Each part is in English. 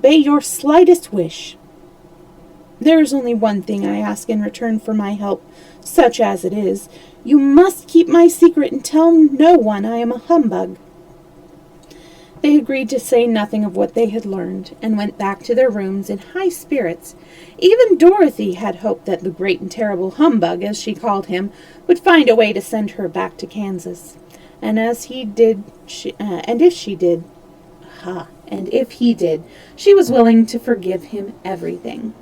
obey your slightest wish. There is only one thing I ask in return for my help, such as it is. You must keep my secret and tell no one I am a humbug." They agreed to say nothing of what they had learned, and went back to their rooms in high spirits. Even Dorothy had hoped that the great and terrible Humbug, as she called him, would find a way to send her back to Kansas. And if he did, she was willing to forgive him everything.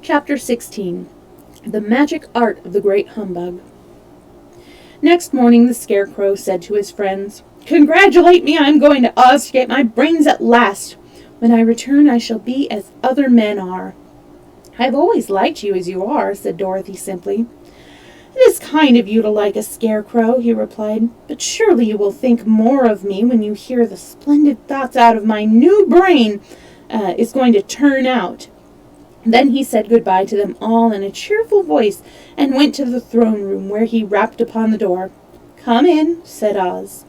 Chapter 16. The Magic Art of the Great Humbug. Next morning the Scarecrow said to his friends, "Congratulate me, I am going to Oz to get my brains at last. When I return I shall be as other men are." "I have always liked you as you are," said Dorothy simply. "It is kind of you to like a Scarecrow," he replied, "but surely you will think more of me when you hear the splendid thoughts out of my new brain is going to turn out." Then he said goodbye to them all in a cheerful voice and went to the throne room, where he rapped upon the door. "Come in," said Oz.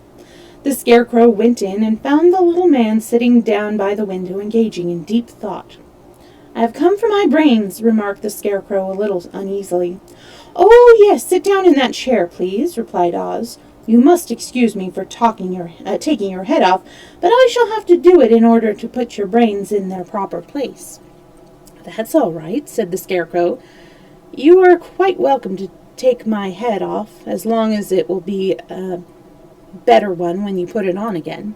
The Scarecrow went in and found the little man sitting down by the window engaging in deep thought. "I have come for my brains," remarked the Scarecrow a little uneasily. "Oh, yes, sit down in that chair, please," replied Oz. "You must excuse me for taking your head off, but I shall have to do it in order to put your brains in their proper place." "That's all right," said the Scarecrow. "You are quite welcome to take my head off, as long as it will be a better one when you put it on again."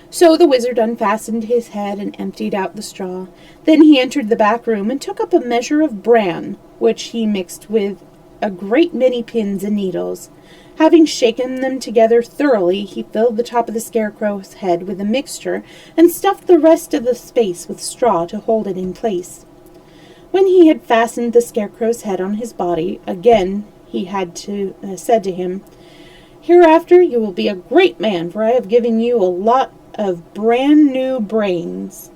So the wizard unfastened his head and emptied out the straw. Then he entered the back room and took up a measure of bran, which he mixed with a great many pins and needles. Having shaken them together thoroughly, he filled the top of the Scarecrow's head with the mixture and stuffed the rest of the space with straw to hold it in place. When he had fastened the Scarecrow's head on his body, again he said to him, "Hereafter you will be a great man, for I have given you a lot of brand new brains."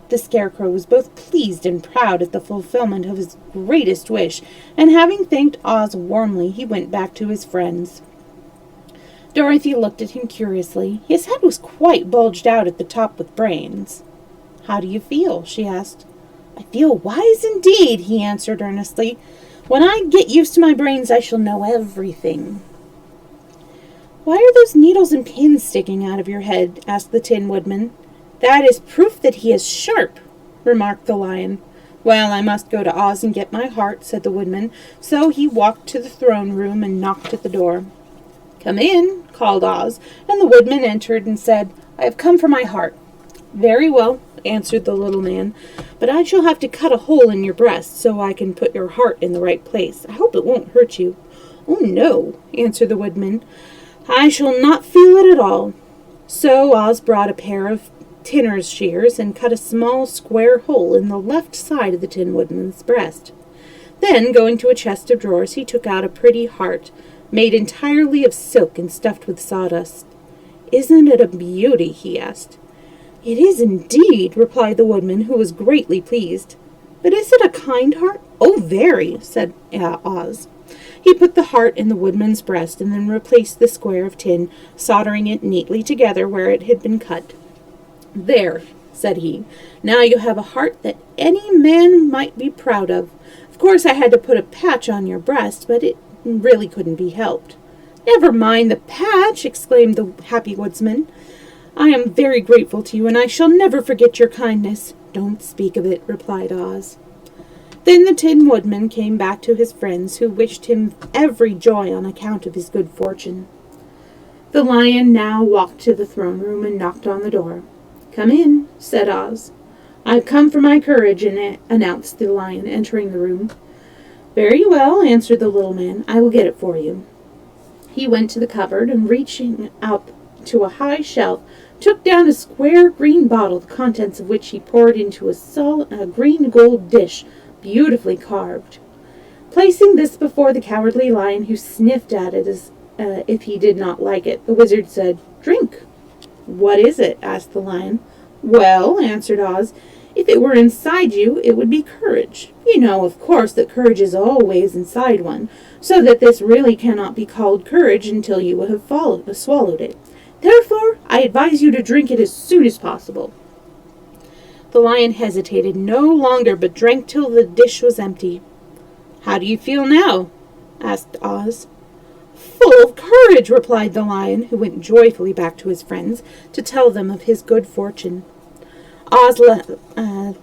The Scarecrow was both pleased and proud at the fulfillment of his greatest wish, and having thanked Oz warmly, he went back to his friends. Dorothy looked at him curiously. His head was quite bulged out at the top with brains. "How do you feel?" she asked. "I feel wise indeed," he answered earnestly. "When I get used to my brains, I shall know everything." "Why are those needles and pins sticking out of your head?" asked the Tin Woodman. "That is proof that he is sharp," remarked the Lion. "Well, I must go to Oz and get my heart," said the Woodman. So he walked to the throne room and knocked at the door. "Come in," called Oz, and the Woodman entered and said, "I have come for my heart." "Very well," answered the little man, "but I shall have to cut a hole in your breast so I can put your heart in the right place. I hope it won't hurt you." "Oh, no," answered the Woodman. "I shall not feel it at all." So Oz brought a pair of tinner's shears and cut a small square hole in the left side of the Tin Woodman's breast. Then, going to a chest of drawers, he took out a pretty heart, made entirely of silk and stuffed with sawdust. "Isn't it a beauty?" he asked. "It is indeed," replied the Woodman, who was greatly pleased. "But is it a kind heart?" "Oh, very," said Oz. He put the heart in the Woodman's breast and then replaced the square of tin, soldering it neatly together where it had been cut. "There," said he, "now you have a heart that any man might be proud of. Of course I had to put a patch on your breast, but it really couldn't be helped." "Never mind the patch," exclaimed the happy woodsman. "I am very grateful to you, and I shall never forget your kindness." "Don't speak of it," replied Oz. Then the Tin Woodman came back to his friends, who wished him every joy on account of his good fortune. The Lion now walked to the throne room and knocked on the door. "Come in," said Oz. "I've come for my courage," announced the Lion, entering the room. "Very well," answered the little man. "I will get it for you." He went to the cupboard and, reaching up to a high shelf, took down a square green bottle, the contents of which he poured into a green gold dish, beautifully carved. Placing this before the Cowardly Lion, who sniffed at it as if he did not like it, the wizard said, "Drink." "What is it?" asked the Lion. "Well," answered Oz, If it were inside you, it would be courage. You know, of course, that courage is always inside one, so that this really cannot be called courage until you have swallowed it. Therefore, I advise you to drink it as soon as possible." The lion hesitated no longer, but drank till the dish was empty. "How do you feel now?" asked Oz. "Full of courage," replied the lion, who went joyfully back to his friends to tell them of his good fortune. Oz,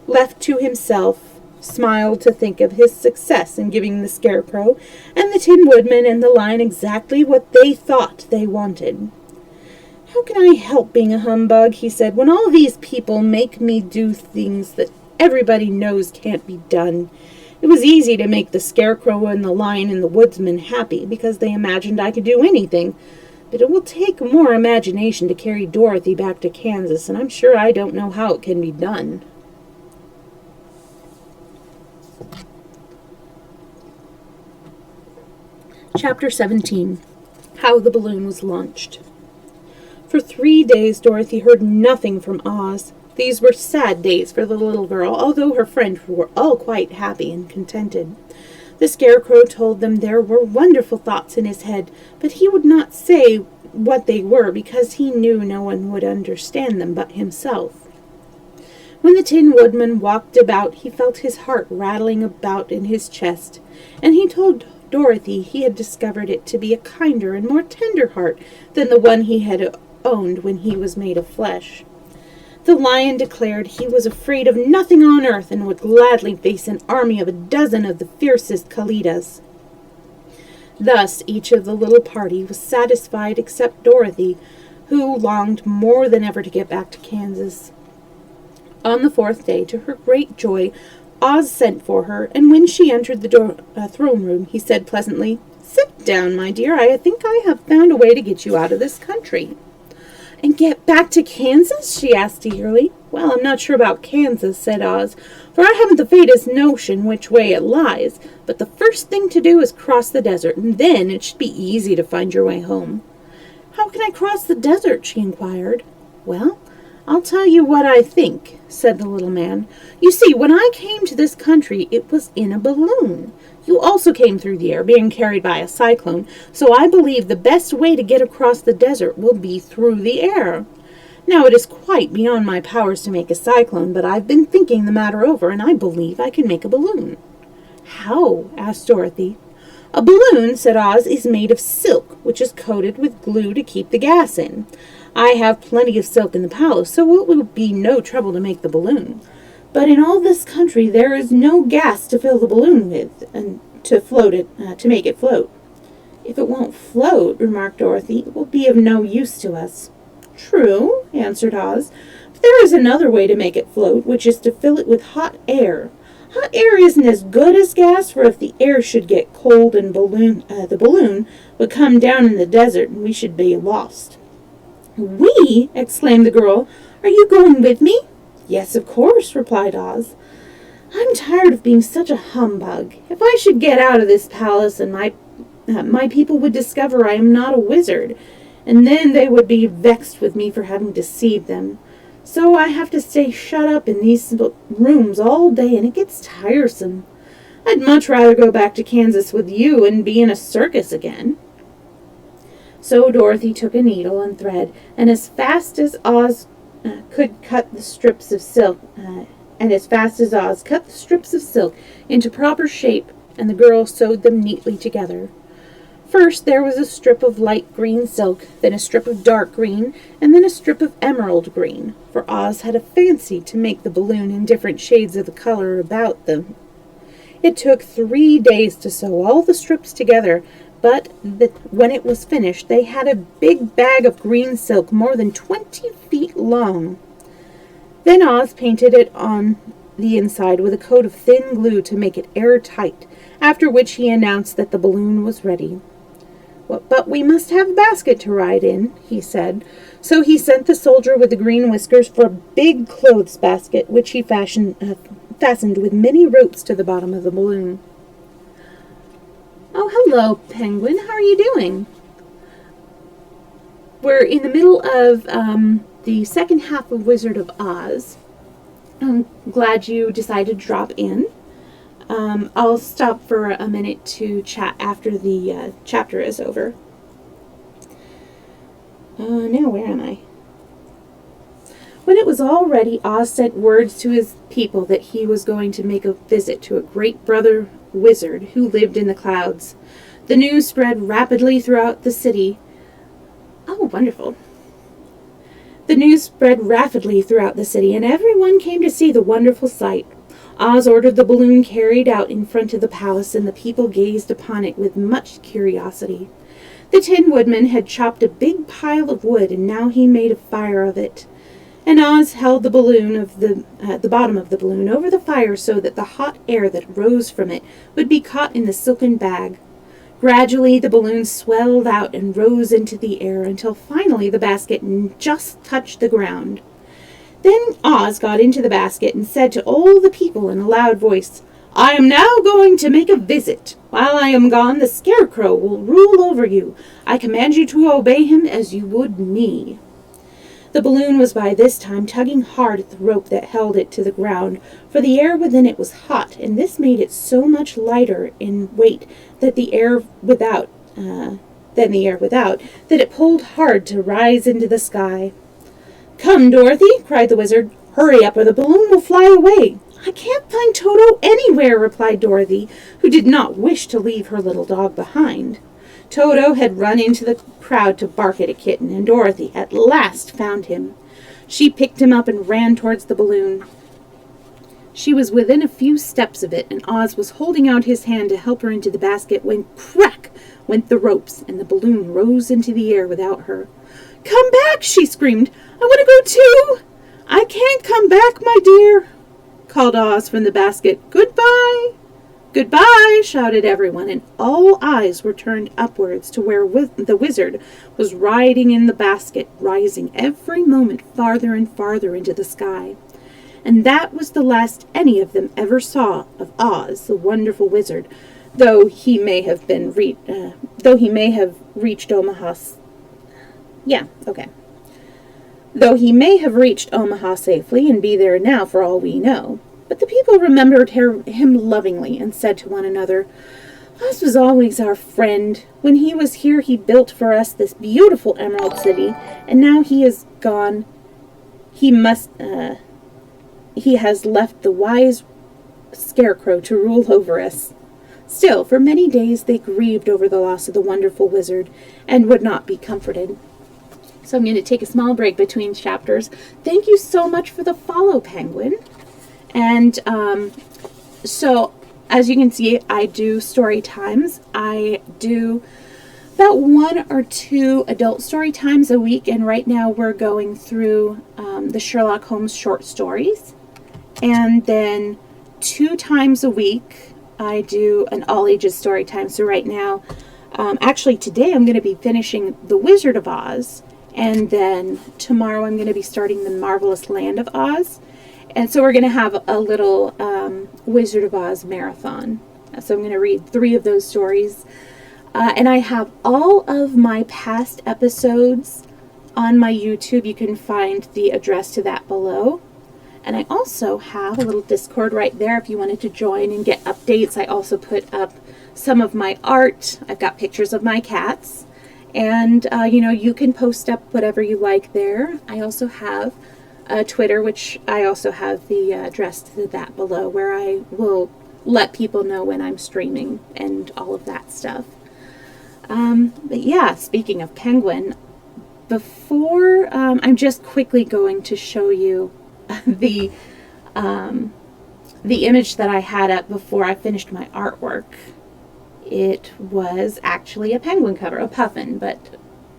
left to himself, smiled to think of his success in giving the Scarecrow and the Tin Woodman and the lion exactly what they thought they wanted. "How can I help being a humbug," he said, "when all these people make me do things that everybody knows can't be done? It was easy to make the Scarecrow and the lion and the woodsman happy because they imagined I could do anything. But it will take more imagination to carry Dorothy back to Kansas, and I'm sure I don't know how it can be done." Chapter 17. How the Balloon Was Launched. For 3 days Dorothy heard nothing from Oz. These were sad days for the little girl, although her friends were all quite happy and contented. The Scarecrow told them there were wonderful thoughts in his head, but he would not say what they were because he knew no one would understand them but himself. When the Tin Woodman walked about, he felt his heart rattling about in his chest, and he told Dorothy he had discovered it to be a kinder and more tender heart than the one he had owned when he was made of flesh. The lion declared he was afraid of nothing on earth and would gladly face an army of a dozen of the fiercest Kalidas. Thus each of the little party was satisfied except Dorothy, who longed more than ever to get back to Kansas. On the 4th day, to her great joy, Oz sent for her, and when she entered the throne room, he said pleasantly, "Sit down, my dear. I think I have found a way to get you out of this country." "And get back to Kansas?" she asked eagerly. "Well, I'm not sure about Kansas," said Oz, "for I haven't the faintest notion which way it lies, but the first thing to do is cross the desert, and then it should be easy to find your way home." "How can I cross the desert?" she inquired. "Well, I'll tell you what I think," said the little man. "You see, when I came to this country, it was in a balloon. You also came through the air, being carried by a cyclone, so I believe the best way to get across the desert will be through the air. Now, it is quite beyond my powers to make a cyclone, but I've been thinking the matter over, and I believe I can make a balloon." "How?" asked Dorothy. "A balloon," said Oz, "is made of silk, which is coated with glue to keep the gas in. I have plenty of silk in the palace, so it will be no trouble to make the balloon. But in all this country there is no gas to fill the balloon with, and to make it float." "If it won't float," remarked Dorothy, "it will be of no use to us." "True," answered Oz, "but there is another way to make it float, which is to fill it with hot air. Hot air isn't as good as gas, for if the air should get cold and the balloon would come down in the desert and we should be lost." "We?" exclaimed the girl. "Are you going with me?" "Yes, of course," replied Oz. "I'm tired of being such a humbug. If I should get out of this palace and my people would discover I am not a wizard, and then they would be vexed with me for having deceived them. So I have to stay shut up in these rooms all day, and it gets tiresome. I'd much rather go back to Kansas with you and be in a circus again." So Dorothy took a needle and thread, and as fast as Oz cut the strips of silk into proper shape, and the girl sewed them neatly together. First there was a strip of light green silk, then a strip of dark green, and then a strip of emerald green, for Oz had a fancy to make the balloon in different shades of the color about them. It took 3 days to sew all the strips together, but when it was finished, they had a big bag of green silk more than 20 feet long. Then Oz painted it on the inside with a coat of thin glue to make it airtight, after which he announced that the balloon was ready. "But we must have a basket to ride in," he said. So he sent the soldier with the green whiskers for a big clothes basket, which he fastened with many ropes to the bottom of the balloon. "Oh, hello, Penguin. How are you doing?" We're in the middle of the second half of Wizard of Oz. I'm glad you decided to drop in. I'll stop for a minute to chat after the chapter is over. Now where am I? When it was all ready, Oz sent words to his people that he was going to make a visit to a great brother wizard who lived in the clouds. The news spread rapidly throughout the city. Oh, wonderful. The news spread rapidly throughout the city, and everyone came to see the wonderful sight. Oz ordered the balloon carried out in front of the palace, and the people gazed upon it with much curiosity. The Tin Woodman had chopped a big pile of wood, and now he made a fire of it. And Oz held the balloon of the bottom of the balloon over the fire so that the hot air that rose from it would be caught in the silken bag. Gradually, the balloon swelled out and rose into the air until finally the basket just touched the ground. Then Oz got into the basket and said to all the people in a loud voice, "I am now going to make a visit. While I am gone, the Scarecrow will rule over you. I command you to obey him as you would me." The balloon was by this time tugging hard at the rope that held it to the ground, for the air within it was hot, and this made it so much lighter in weight that the air without, that it pulled hard to rise into the sky. "Come, Dorothy," cried the wizard. "Hurry up or the balloon will fly away." "I can't find Toto anywhere," replied Dorothy, who did not wish to leave her little dog behind. Toto had run into the crowd to bark at a kitten, and Dorothy at last found him. She picked him up and ran towards the balloon. She was within a few steps of it, and Oz was holding out his hand to help her into the basket when crack went the ropes, and the balloon rose into the air without her. "Come back!" she screamed. "I want to go too!" "I can't come back, my dear," called Oz from the basket. "Goodbye!" "Goodbye!" shouted everyone, and all eyes were turned upwards to where the wizard was riding in the basket, rising every moment farther and farther into the sky. And that was the last any of them ever saw of Oz, the wonderful wizard, though he may have reached Omaha. Though he may have reached Omaha safely and be there now for all we know. But the people remembered him lovingly and said to one another, "Oz was always our friend. When he was here, he built for us this beautiful Emerald City, and now he is gone. He has left the wise Scarecrow to rule over us." Still, for many days they grieved over the loss of the wonderful wizard and would not be comforted. So I'm going to take a small break between chapters. Thank you so much for the follow, Penguin. And so, as you can see, I do story times. I do about 1 or 2 adult story times a week, and right now we're going through the Sherlock Holmes short stories. And then 2 times a week, I do an all-ages story time. So right now, actually today I'm going to be finishing The Wizard of Oz, and then tomorrow I'm going to be starting The Marvelous Land of Oz. And so we're going to have a little Wizard of Oz marathon. So I'm going to read 3 of those stories. And I have all of my past episodes on my YouTube. You can find the address to that below. And I also have a little Discord right there if you wanted to join and get updates. I also put up some of my art. I've got pictures of my cats. And, you can post up whatever you like there. I also have Twitter, which I also have the address to that below, where I will let people know when I'm streaming and all of that stuff. But yeah, speaking of Penguin, before I'm just quickly going to show you the image that I had up before I finished my artwork. It was actually a penguin cover, a puffin, but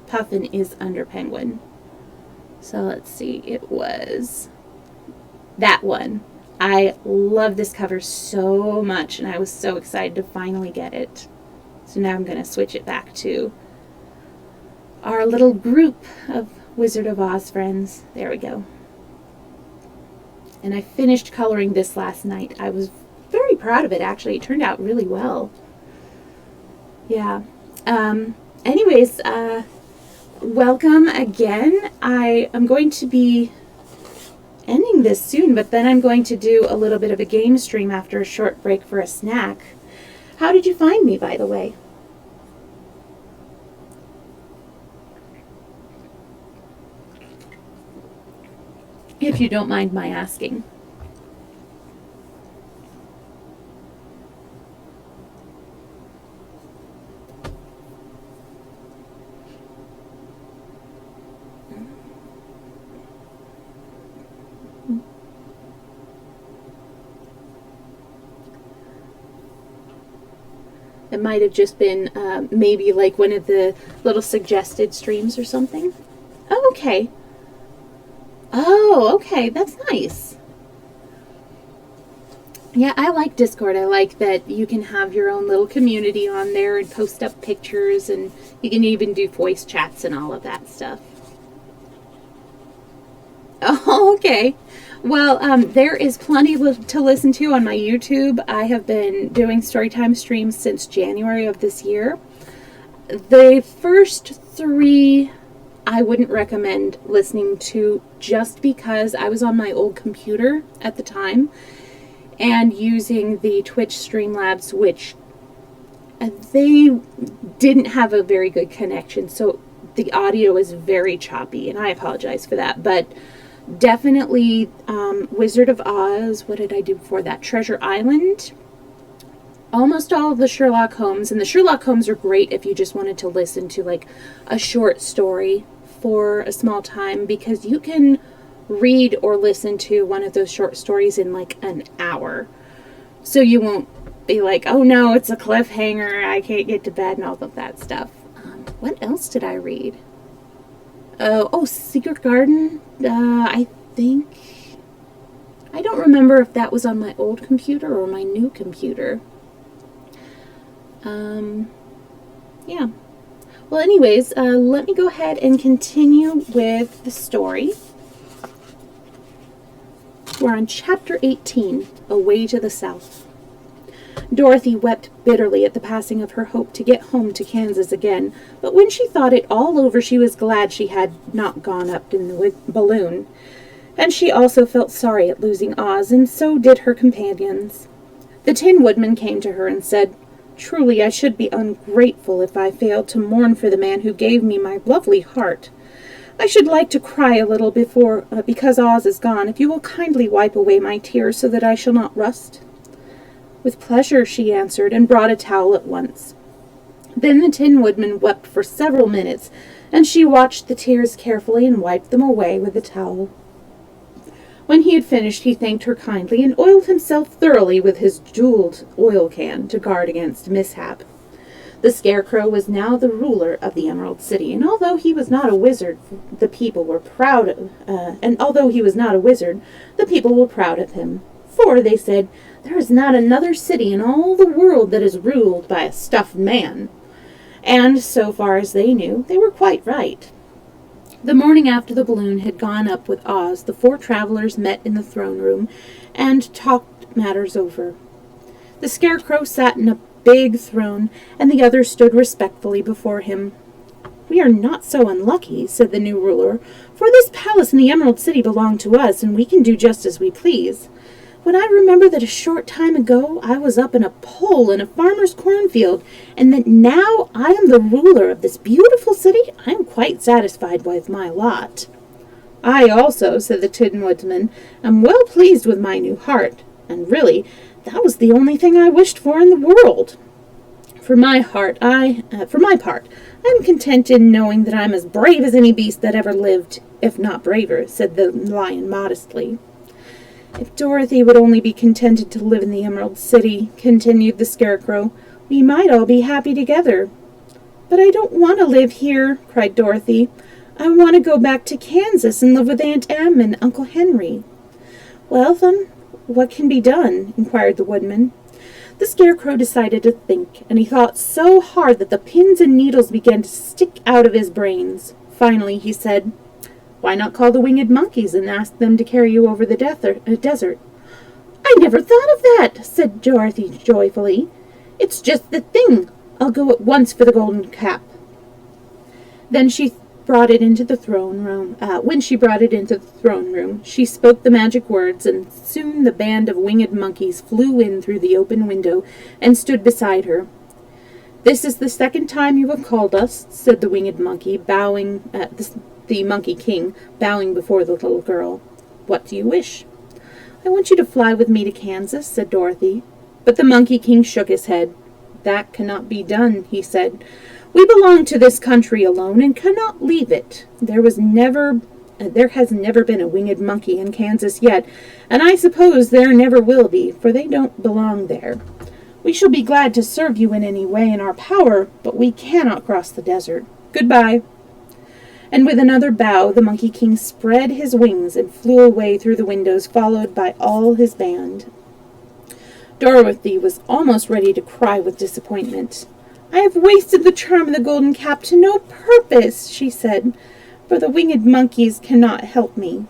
puffin is under penguin. So let's see, it was that one. I love this cover so much, and I was so excited to finally get it. So now I'm going to switch it back to our little group of Wizard of Oz friends. There we go. And I finished coloring this last night. I was very proud of it, actually. It turned out really well. Yeah. Anyways, welcome again. I am going to be ending this soon, but then I'm going to do a little bit of a game stream after a short break for a snack. How did you find me, by the way? If you don't mind my asking. It might have just been maybe like one of the little suggested streams or something. Oh, okay. Oh, okay. That's nice. Yeah, I like Discord. I like that you can have your own little community on there and post up pictures, and you can even do voice chats and all of that stuff. Oh, okay. Well, there is plenty to listen to on my YouTube. I have been doing Storytime streams since January of this year. The first 3 I wouldn't recommend listening to just because I was on my old computer at the time and using the Twitch Streamlabs, which they didn't have a very good connection, so the audio is very choppy, and I apologize for that, but definitely Wizard of Oz. What did I do before that? Treasure Island. Almost all of the Sherlock Holmes. And the Sherlock Holmes are great if you just wanted to listen to like a short story for a small time, because you can read or listen to one of those short stories in like an hour. So you won't be like, oh no, it's a cliffhanger, I can't get to bed, and all of that stuff. What else did I read? Oh, Secret Garden. I think, I don't remember if that was on my old computer or my new computer. Yeah. Well, anyways, let me go ahead and continue with the story. We're on chapter 18, Away to the South. Dorothy wept bitterly at the passing of her hope to get home to Kansas again, but when she thought it all over, she was glad she had not gone up in the balloon. And she also felt sorry at losing Oz, and so did her companions. The Tin Woodman came to her and said, "Truly I should be ungrateful if I failed to mourn for the man who gave me my lovely heart. I should like to cry a little because Oz is gone. If you will kindly wipe away my tears so that I shall not rust." "With pleasure," she answered, and brought a towel at once. Then the Tin Woodman wept for several minutes, and she watched the tears carefully and wiped them away with the towel. When he had finished, he thanked her kindly and oiled himself thoroughly with his jeweled oil can to guard against mishap. The Scarecrow was now the ruler of the Emerald City, and although he was not a wizard, the people were proud of him. For, they said, there is not another city in all the world that is ruled by a stuffed man. And, so far as they knew, they were quite right. The morning after the balloon had gone up with Oz, the 4 travelers met in the throne room and talked matters over. The Scarecrow sat in a big throne, and the others stood respectfully before him. "We are not so unlucky," said the new ruler, "for this palace in the Emerald City belonged to us, and we can do just as we please. When I remember that a short time ago I was up in a pole in a farmer's cornfield, and that now I am the ruler of this beautiful city, I am quite satisfied with my lot." "I also," said the Tin Woodman, "am well pleased with my new heart, and really, that was the only thing I wished for in the world. For my part, I am content in knowing that I am as brave as any beast that ever lived, if not braver," said the Lion modestly. "If Dorothy would only be contented to live in the Emerald City," continued the Scarecrow, "we might all be happy together." "But I don't want to live here," cried Dorothy. "I want to go back to Kansas and live with Aunt Em and Uncle Henry." "Well, then, what can be done?" inquired the Woodman. The Scarecrow decided to think, and he thought so hard that the pins and needles began to stick out of his brains. Finally, he said, "Why not call the winged monkeys and ask them to carry you over the desert?" "I never thought of that," said Dorothy joyfully. "It's just the thing. I'll go at once for the golden cap." Then she brought it into the throne room, she spoke the magic words, and soon the band of winged monkeys flew in through the open window and stood beside her. "This is the second time you have called us," said the winged monkey, the Monkey King, bowing before the little girl. "What do you wish?" "I want you to fly with me to Kansas," said Dorothy. But the Monkey King shook his head. "That cannot be done," he said. "We belong to this country alone and cannot leave it. There has never been a winged monkey in Kansas yet, and I suppose there never will be, for they don't belong there. We shall be glad to serve you in any way in our power, but we cannot cross the desert. Goodbye." And with another bow, the Monkey King spread his wings and flew away through the windows, followed by all his band. Dorothy was almost ready to cry with disappointment. "I have wasted the charm of the golden cap to no purpose," she said, "for the winged monkeys cannot help me."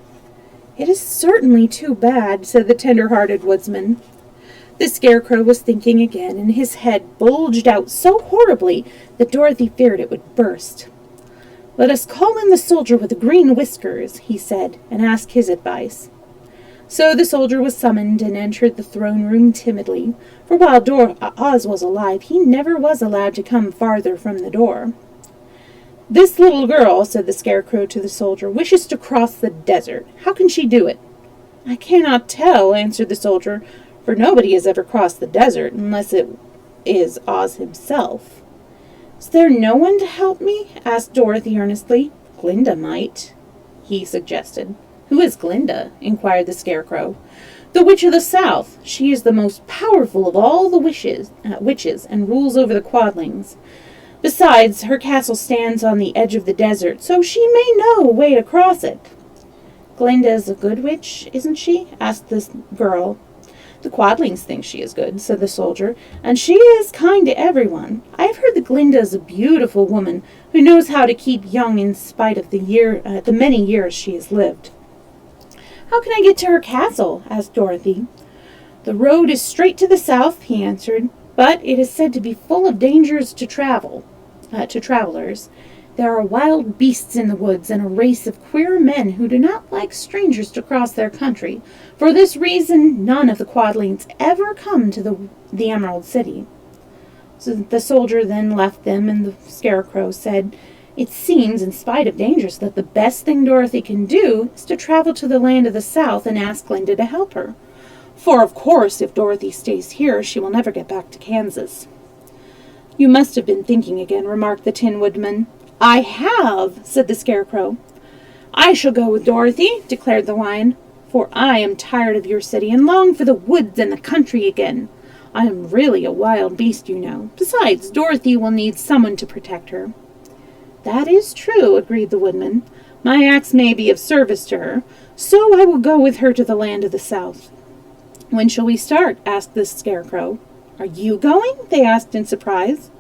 "It is certainly too bad," said the tender-hearted woodsman. The Scarecrow was thinking again, and his head bulged out so horribly that Dorothy feared it would burst. "Let us call in the soldier with the green whiskers," he said, "and ask his advice." So the soldier was summoned and entered the throne room timidly, for while Oz was alive, he never was allowed to come farther from the door. "This little girl," said the Scarecrow to the soldier, "wishes to cross the desert. How can she do it?" "I cannot tell," answered the soldier, "for nobody has ever crossed the desert unless it is Oz himself." "Is there no one to help me?" asked Dorothy earnestly. "Glinda might," he suggested. "Who is Glinda?" inquired the Scarecrow. "The Witch of the South. She is the most powerful of all the witches, and rules over the Quadlings. Besides, her castle stands on the edge of the desert, so she may know a way to cross it." "Glinda is a good witch, isn't she?" asked the girl. "The Quadlings think she is good," said the soldier, "and she is kind to everyone. I have heard that Glinda is a beautiful woman who knows how to keep young in spite of the many years she has lived." "How can I get to her castle?" asked Dorothy. "The road is straight to the south," he answered, "but it is said to be full of dangers to travelers. There are wild beasts in the woods and a race of queer men who do not like strangers to cross their country. For this reason, none of the Quadlings ever come to the Emerald City." So the soldier then left them, and the Scarecrow said, "It seems, in spite of dangers, that the best thing Dorothy can do is to travel to the land of the South and ask Glinda to help her. For, of course, if Dorothy stays here, she will never get back to Kansas." "You must have been thinking again," remarked the Tin Woodman. "I have," said the Scarecrow. "I shall go with Dorothy," declared the Lion, "for I am tired of your city and long for the woods and the country again. I am really a wild beast, you know. Besides, Dorothy will need someone to protect her." "That is true," agreed the Woodman. "My axe may be of service to her, so I will go with her to the land of the South." "When shall we start?" asked the Scarecrow. "Are you going?" they asked in surprise.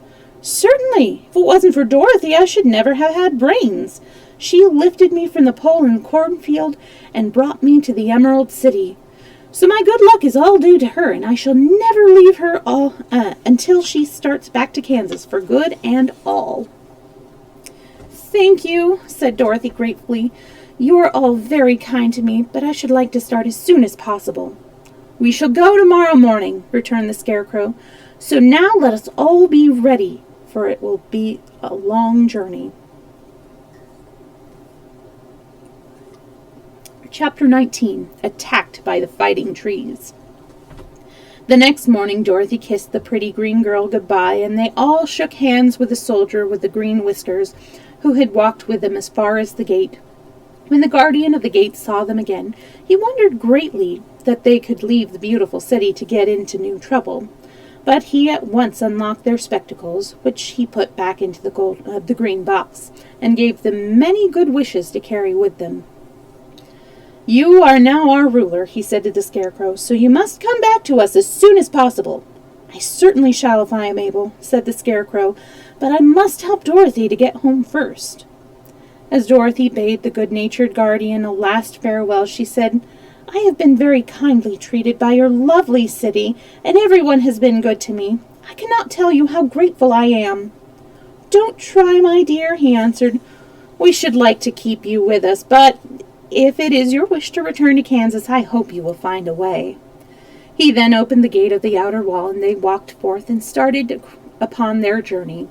"Certainly. If it wasn't for Dorothy, I should never have had brains. She lifted me from the pole in the cornfield and brought me to the Emerald City. So my good luck is all due to her, and I shall never leave her until she starts back to Kansas for good and all." "Thank you," said Dorothy gratefully. "You are all very kind to me, but I should like to start as soon as possible." "We shall go tomorrow morning," returned the Scarecrow. "So now let us all be ready, for it will be a long journey." Chapter 19. Attacked by the Fighting Trees. The next morning Dorothy kissed the pretty green girl goodbye, and they all shook hands with the soldier with the green whiskers, who had walked with them as far as the gate. When the guardian of the gate saw them again, he wondered greatly that they could leave the beautiful city to get into new trouble. But he at once unlocked their spectacles, which he put back into the green box, and gave them many good wishes to carry with them. "You are now our ruler," he said to the Scarecrow, "so you must come back to us as soon as possible." "I certainly shall if I am able," said the Scarecrow, "but I must help Dorothy to get home first." As Dorothy bade the good-natured guardian a last farewell, she said, "I have been very kindly treated by your lovely city, and everyone has been good to me. I cannot tell you how grateful I am." "Don't try, my dear," he answered. We should like to keep you with us, but if it is your wish to return to Kansas, I hope you will find a way." He then opened the gate of the outer wall, and they walked forth and started upon their journey.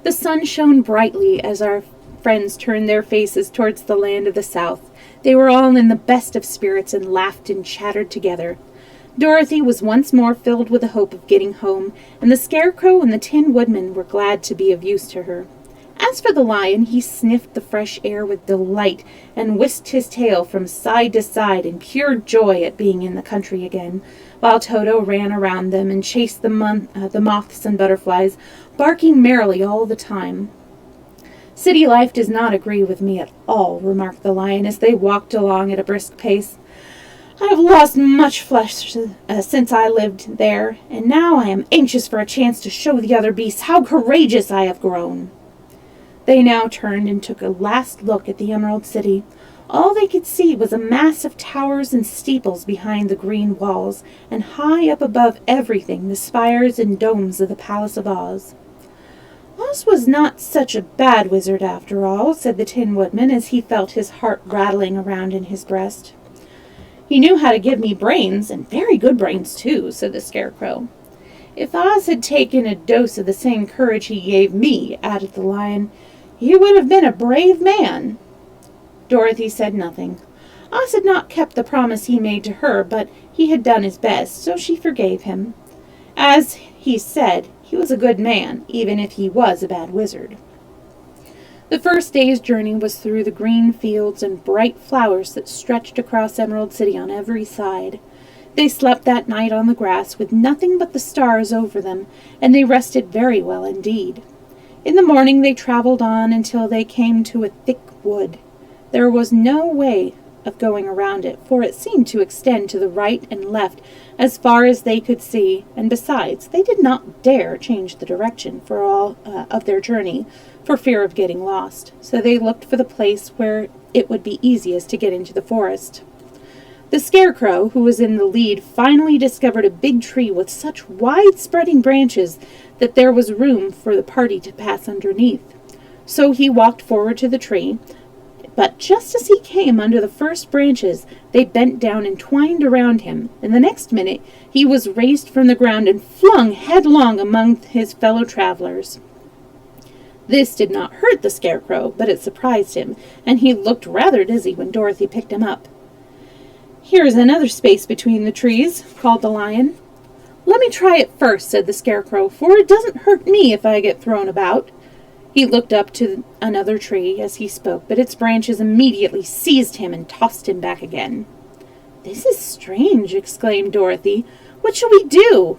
The sun shone brightly as our friends turned their faces towards the land of the South. They were all in the best of spirits and laughed and chattered together. Dorothy was once more filled with the hope of getting home, and the Scarecrow and the Tin Woodman were glad to be of use to her. As for the Lion, he sniffed the fresh air with delight and whisked his tail from side to side in pure joy at being in the country again, while Toto ran around them and chased the moths and butterflies, barking merrily all the time. "City life does not agree with me at all," remarked the Lion as they walked along at a brisk pace. "I have lost much flesh since I lived there, and now I am anxious for a chance to show the other beasts how courageous I have grown." They now turned and took a last look at the Emerald City. All they could see was a mass of towers and steeples behind the green walls, and high up above everything the spires and domes of the Palace of Oz. "Oz was not such a bad wizard after all," said the Tin Woodman as he felt his heart rattling around in his breast. "He knew how to give me brains, and very good brains too," said the Scarecrow. "If Oz had taken a dose of the same courage he gave me," added the Lion, "he would have been a brave man." Dorothy said nothing. Oz had not kept the promise he made to her, but he had done his best, so she forgave him. As he said, he was a good man, even if he was a bad wizard. The first day's journey was through the green fields and bright flowers that stretched across Emerald City on every side. They slept that night on the grass with nothing but the stars over them, and they rested very well indeed. In the morning they traveled on until they came to a thick wood. There was no way of going around it, for it seemed to extend to the right and left as far as they could see, and besides, they did not dare change the direction for all of their journey, for fear of getting lost. So they looked for the place where it would be easiest to get into the forest. The Scarecrow, who was in the lead, finally discovered a big tree with such wide-spreading branches that there was room for the party to pass underneath. So he walked forward to the tree, but just as he came under the first branches, they bent down and twined around him, and the next minute he was raised from the ground and flung headlong among his fellow travelers. This did not hurt the Scarecrow, but it surprised him, and he looked rather dizzy when Dorothy picked him up. "Here is another space between the trees," called the Lion. "Let me try it first," said the Scarecrow, "for it doesn't hurt me if I get thrown about." He looked up to another tree as he spoke, but its branches immediately seized him and tossed him back again. "This is strange," exclaimed Dorothy. "What shall we do?"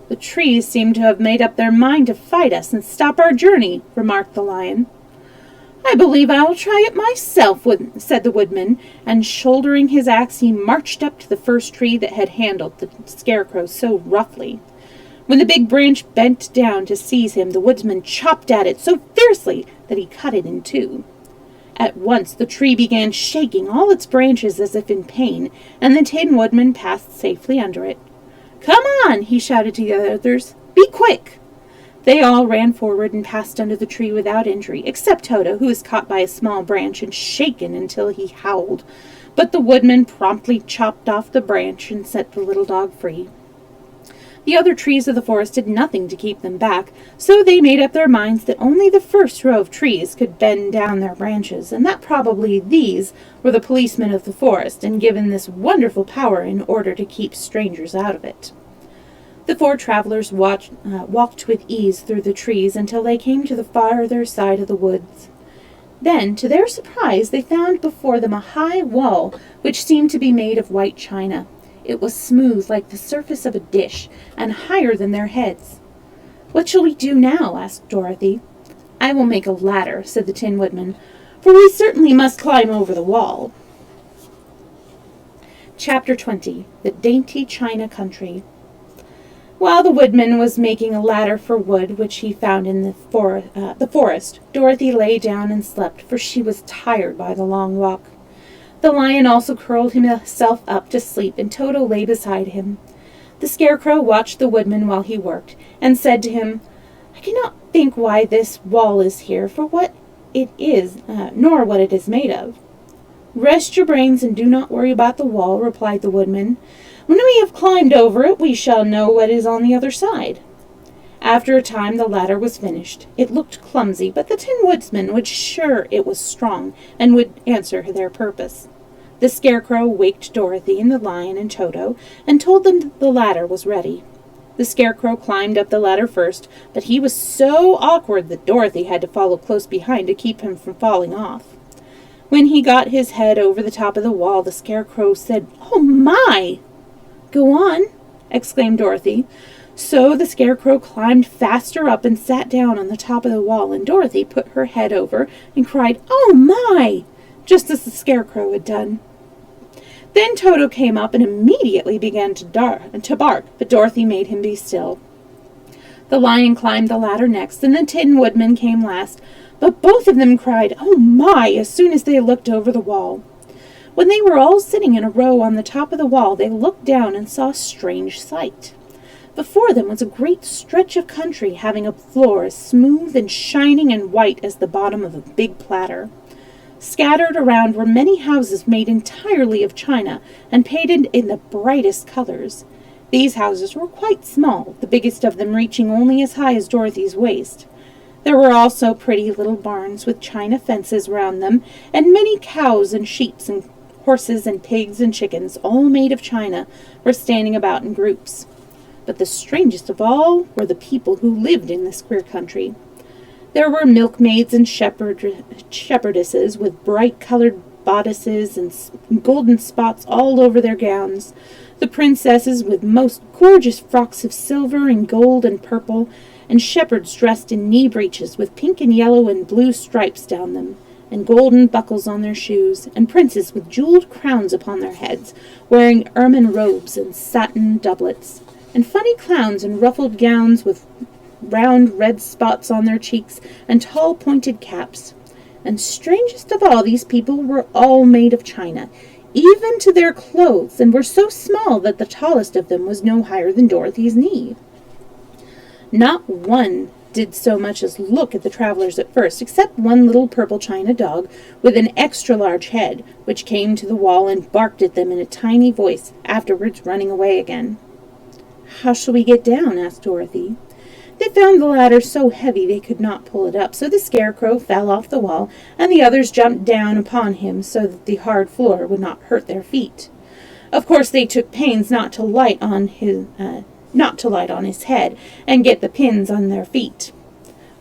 "The trees seem to have made up their mind to fight us and stop our journey," remarked the Lion. "I believe I will try it myself," said the Woodman, and shouldering his axe he marched up to the first tree that had handled the Scarecrow so roughly. When the big branch bent down to seize him, the woodsman chopped at it so fiercely that he cut it in two. At once the tree began shaking all its branches as if in pain, and the Tin Woodman passed safely under it. "Come on!" he shouted to the others. "Be quick!" They all ran forward and passed under the tree without injury, except Toto, who was caught by a small branch and shaken until he howled. But the woodman promptly chopped off the branch and set the little dog free. The other trees of the forest did nothing to keep them back, so they made up their minds that only the first row of trees could bend down their branches, and that probably these were the policemen of the forest, and given this wonderful power in order to keep strangers out of it. The four travelers walked with ease through the trees until they came to the farther side of the woods. Then, to their surprise, they found before them a high wall which seemed to be made of white china. It was smooth like the surface of a dish, and higher than their heads. "What shall we do now?" asked Dorothy. "I will make a ladder," said the Tin Woodman, "for we certainly must climb over the wall." Chapter 20. The Dainty China Country. While the woodman was making a ladder for wood, which he found in the forest, Dorothy lay down and slept, for she was tired by the long walk. The Lion also curled himself up to sleep, and Toto lay beside him. The Scarecrow watched the woodman while he worked, and said to him, "I cannot think why this wall is here, for what it is, nor what it is made of. Rest your brains and do not worry about the wall, replied the woodman. When we have climbed over it, we shall know what is on the other side. After a time the ladder was finished. It looked clumsy, but the Tin Woodman was sure it was strong and would answer their purpose. The Scarecrow waked Dorothy and the Lion and Toto and told them that the ladder was ready. The Scarecrow climbed up the ladder first, but he was so awkward that Dorothy had to follow close behind to keep him from falling off. When he got his head over the top of the wall, the Scarecrow said, "Oh, my!" "Go on," exclaimed Dorothy. So the Scarecrow climbed faster up and sat down on the top of the wall, and Dorothy put her head over and cried, "Oh, my!" just as the Scarecrow had done. Then Toto came up and immediately began to bark, but Dorothy made him be still. The Lion climbed the ladder next, and the Tin Woodman came last, but both of them cried, "Oh, my!" as soon as they looked over the wall. When they were all sitting in a row on the top of the wall, they looked down and saw a strange sight. Before them was a great stretch of country, having a floor as smooth and shining and white as the bottom of a big platter. Scattered around were many houses made entirely of china and painted in the brightest colors. These houses were quite small, the biggest of them reaching only as high as Dorothy's waist. There were also pretty little barns with china fences round them, and many cows and sheep and horses and pigs and chickens, all made of china, were standing about in groups. But the strangest of all were the people who lived in this queer country. There were milkmaids and shepherdesses with bright-colored bodices and golden spots all over their gowns, the princesses with most gorgeous frocks of silver and gold and purple, and shepherds dressed in knee breeches with pink and yellow and blue stripes down them, and golden buckles on their shoes, and princes with jeweled crowns upon their heads, wearing ermine robes and satin doublets, and funny clowns in ruffled gowns with round red spots on their cheeks and tall pointed caps. And strangest of all, these people were all made of china, even to their clothes, and were so small that the tallest of them was no higher than Dorothy's knee. Not one did so much as look at the travelers at first, except one little purple china dog with an extra-large head, which came to the wall and barked at them in a tiny voice, afterwards running away again. "How shall we get down?" asked Dorothy. They found the ladder so heavy they could not pull it up, so the Scarecrow fell off the wall, and the others jumped down upon him so that the hard floor would not hurt their feet. Of course they took pains not to light on his head and get the pins on their feet.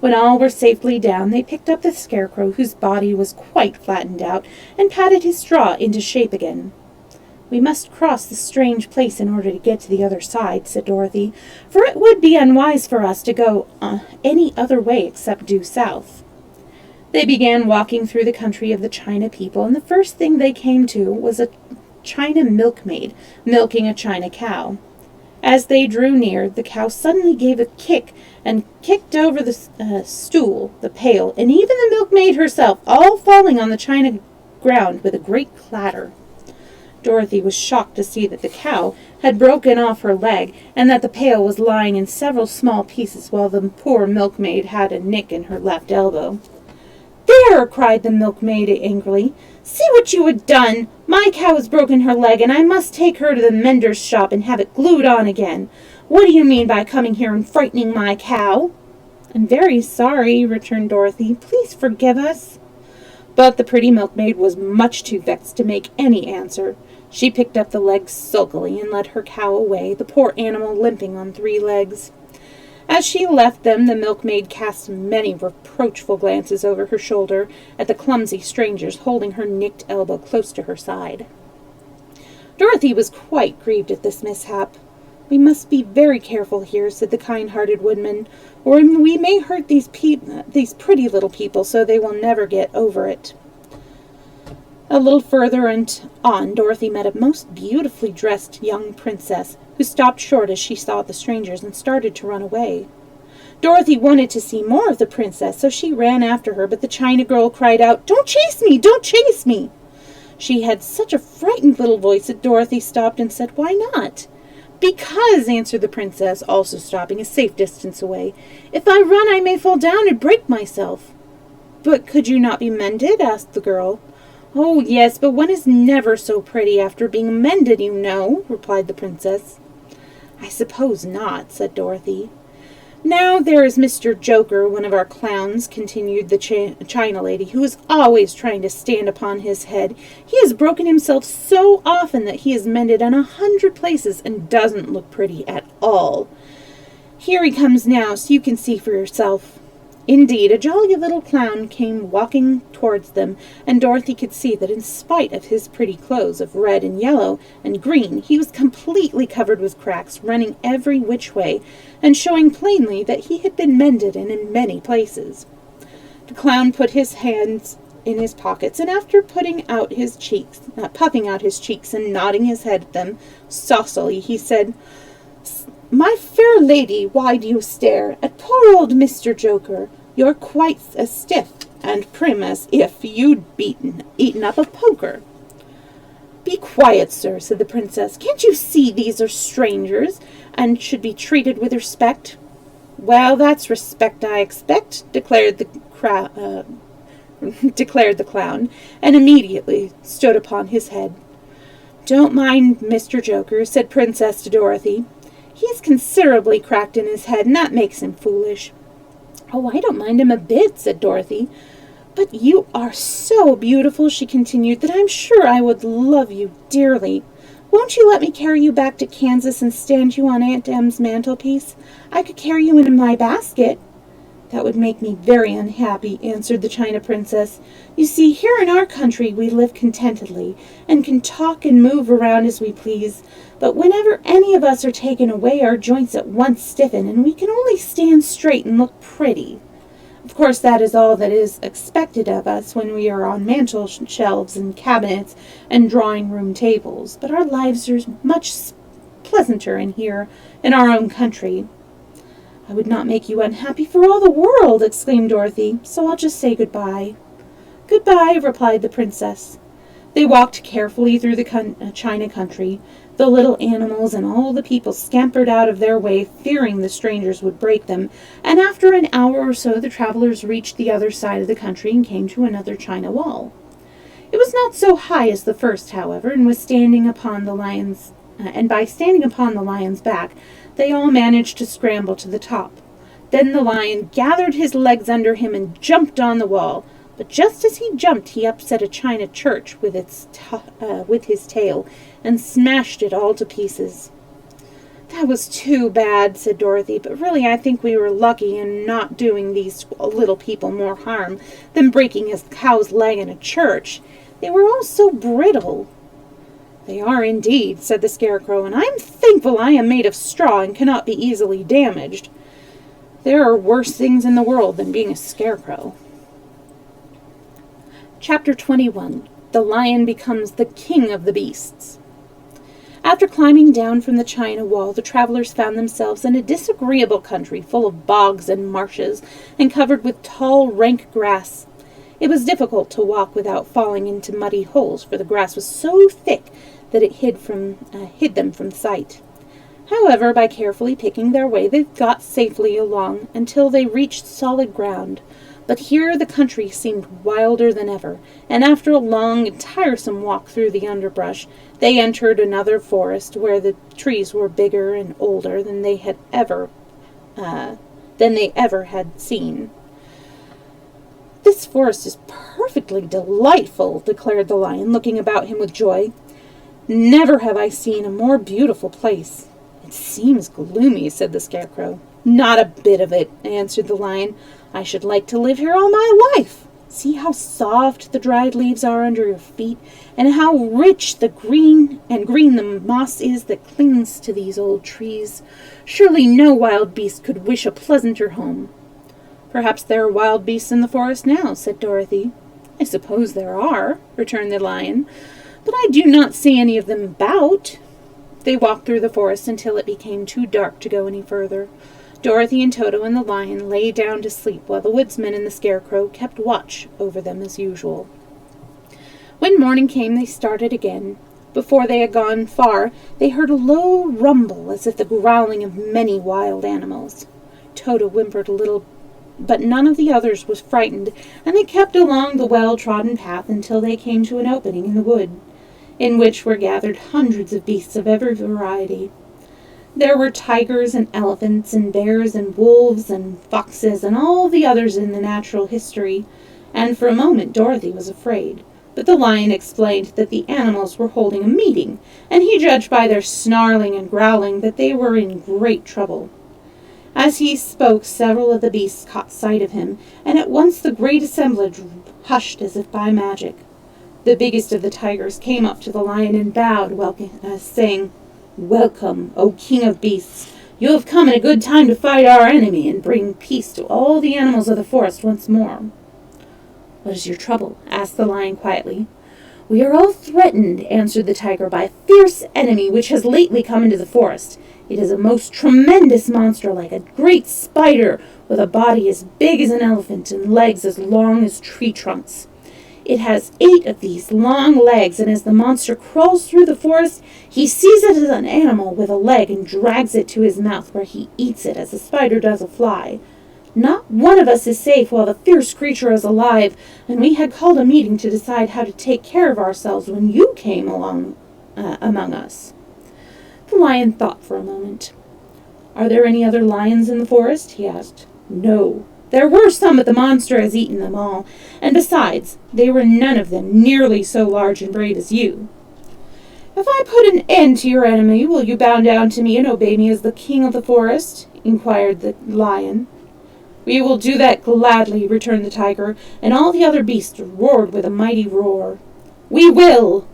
When all were safely down, they picked up the Scarecrow, whose body was quite flattened out, and patted his straw into shape again. "We must cross this strange place in order to get to the other side," said Dorothy, "for it would be unwise for us to go any other way except due south." They began walking through the country of the China people, and the first thing they came to was a China milkmaid milking a China cow. As they drew near, the cow suddenly gave a kick and kicked over the stool, the pail, and even the milkmaid herself, all falling on the china ground with a great clatter. Dorothy was shocked to see that the cow had broken off her leg, and that the pail was lying in several small pieces, while the poor milkmaid had a nick in her left elbow. "There!" cried the milkmaid angrily. "See what you have done! My cow has broken her leg, and I must take her to the mender's shop and have it glued on again. What do you mean by coming here and frightening my cow?" "I'm very sorry," returned Dorothy. "Please forgive us." But the pretty milkmaid was much too vexed to make any answer. She picked up the leg sulkily and led her cow away, the poor animal limping on 3 legs. As she left them, the milkmaid cast many reproachful glances over her shoulder at the clumsy strangers, holding her nicked elbow close to her side. Dorothy was quite grieved at this mishap. "We must be very careful here," said the kind-hearted woodman, "or we may hurt these pretty little people so they will never get over it." A little further on, Dorothy met a most beautifully dressed young princess, who stopped short as she saw the strangers and started to run away. Dorothy wanted to see more of the princess, so she ran after her, but the China girl cried out, "Don't chase me! Don't chase me!" She had such a frightened little voice that Dorothy stopped and said, "Why not?" "Because," answered the princess, also stopping a safe distance away, "if I run I may fall down and break myself." "But could you not be mended?" asked the girl. "Oh, yes, but one is never so pretty after being mended, you know," replied the princess. "I suppose not," said Dorothy. "Now there is Mr. Joker, one of our clowns," continued the China lady, "who is always trying to stand upon his head. He has broken himself so often that he is mended in 100 places and doesn't look pretty at all. Here he comes now, so you can see for yourself." Indeed, a jolly little clown came walking towards them, and Dorothy could see that in spite of his pretty clothes of red and yellow and green, he was completely covered with cracks, running every which way, and showing plainly that he had been mended in many places. The clown put his hands in his pockets, and after puffing out his cheeks and nodding his head at them saucily, he said, "My fair lady, why do you stare at poor old Mr. Joker? You're quite as stiff and prim as if you'd eaten up a poker." "Be quiet, sir," said the princess. "Can't you see these are strangers, and should be treated with respect?" "Well, that's respect, I expect," declared the clown, and immediately stood upon his head. "Don't mind Mr. Joker," said Princess to Dorothy. "He's considerably cracked in his head, and that makes him foolish." "Oh, I don't mind him a bit," said Dorothy. "But you are so beautiful," she continued, "that I'm sure I would love you dearly. Won't you let me carry you back to Kansas and stand you on Aunt Em's mantelpiece? I could carry you in my basket." "That would make me very unhappy," answered the China Princess. "You see, here in our country we live contentedly, and can talk and move around as we please. But whenever any of us are taken away, our joints at once stiffen, and we can only stand straight and look pretty. Of course, that is all that is expected of us when we are on mantel shelves and cabinets and drawing-room tables. But our lives are much pleasanter in here in our own country." "I would not make you unhappy for all the world," exclaimed Dorothy, "so I'll just say goodbye." "Goodbye," replied the princess. They walked carefully through the China country. The little animals and all the people scampered out of their way, fearing the strangers would break them, and after an hour or so the travelers reached the other side of the country and came to another China wall. It was not so high as the first, however, and by standing upon the lion's back, they all managed to scramble to the top. Then the lion gathered his legs under him and jumped on the wall. But just as he jumped, he upset a china church with his tail and smashed it all to pieces. "That was too bad," said Dorothy, "but really I think we were lucky in not doing these little people more harm than breaking a cow's leg in a church. They were all so brittle." "They are indeed," said the Scarecrow, "and I'm thankful I am made of straw and cannot be easily damaged. There are worse things in the world than being a scarecrow." Chapter 21. The Lion Becomes the King of the Beasts. After climbing down from the China wall, the travelers found themselves in a disagreeable country full of bogs and marshes, and covered with tall, rank grass. It was difficult to walk without falling into muddy holes, for the grass was so thick that it hid them from sight. However, by carefully picking their way, they got safely along until they reached solid ground. But here the country seemed wilder than ever, and after a long and tiresome walk through the underbrush, they entered another forest where the trees were bigger and older than they ever had seen. "This forest is perfectly delightful," declared the lion, looking about him with joy. "Never have I seen a more beautiful place." "It seems gloomy," said the Scarecrow. "Not a bit of it," answered the lion. "I should like to live here all my life. See how soft the dried leaves are under your feet, and how rich the green the moss is that clings to these old trees. Surely no wild beast could wish a pleasanter home." "Perhaps there are wild beasts in the forest now," said Dorothy. "I suppose there are," returned the lion, "but I do not see any of them about." They walked through the forest until it became too dark to go any further. Dorothy and Toto and the lion lay down to sleep, while the woodsman and the Scarecrow kept watch over them as usual. When morning came, they started again. Before they had gone far, they heard a low rumble, as if the growling of many wild animals. Toto whimpered a little but none of the others was frightened, and they kept along the well-trodden path until they came to an opening in the wood, in which were gathered hundreds of beasts of every variety. There were tigers and elephants and bears and wolves and foxes and all the others in the natural history, and for a moment Dorothy was afraid. But the lion explained that the animals were holding a meeting, and he judged by their snarling and growling that they were in great trouble. As he spoke, several of the beasts caught sight of him, and at once the great assemblage hushed as if by magic. The biggest of the tigers came up to the lion and bowed, saying, "Welcome, O King of Beasts. You have come at a good time to fight our enemy and bring peace to all the animals of the forest once more." "What is your trouble?" asked the lion quietly. "We are all threatened," answered the tiger, "by a fierce enemy which has lately come into the forest. It is a most tremendous monster, like a great spider, with a body as big as an elephant and legs as long as tree trunks. It has 8 of these long legs, and as the monster crawls through the forest, he seizes an animal with a leg and drags it to his mouth, where he eats it as a spider does a fly. Not one of us is safe while the fierce creature is alive, and we had called a meeting to decide how to take care of ourselves when you came along among us." The lion thought for a moment. "Are there any other lions in the forest?" he asked. "No. There were some, but the monster has eaten them all, and besides, they were none of them nearly so large and brave as you." "If I put an end to your enemy, will you bow down to me and obey me as the king of the forest?" inquired the lion. "We will do that gladly," returned the tiger, and all the other beasts roared with a mighty roar. "We will!"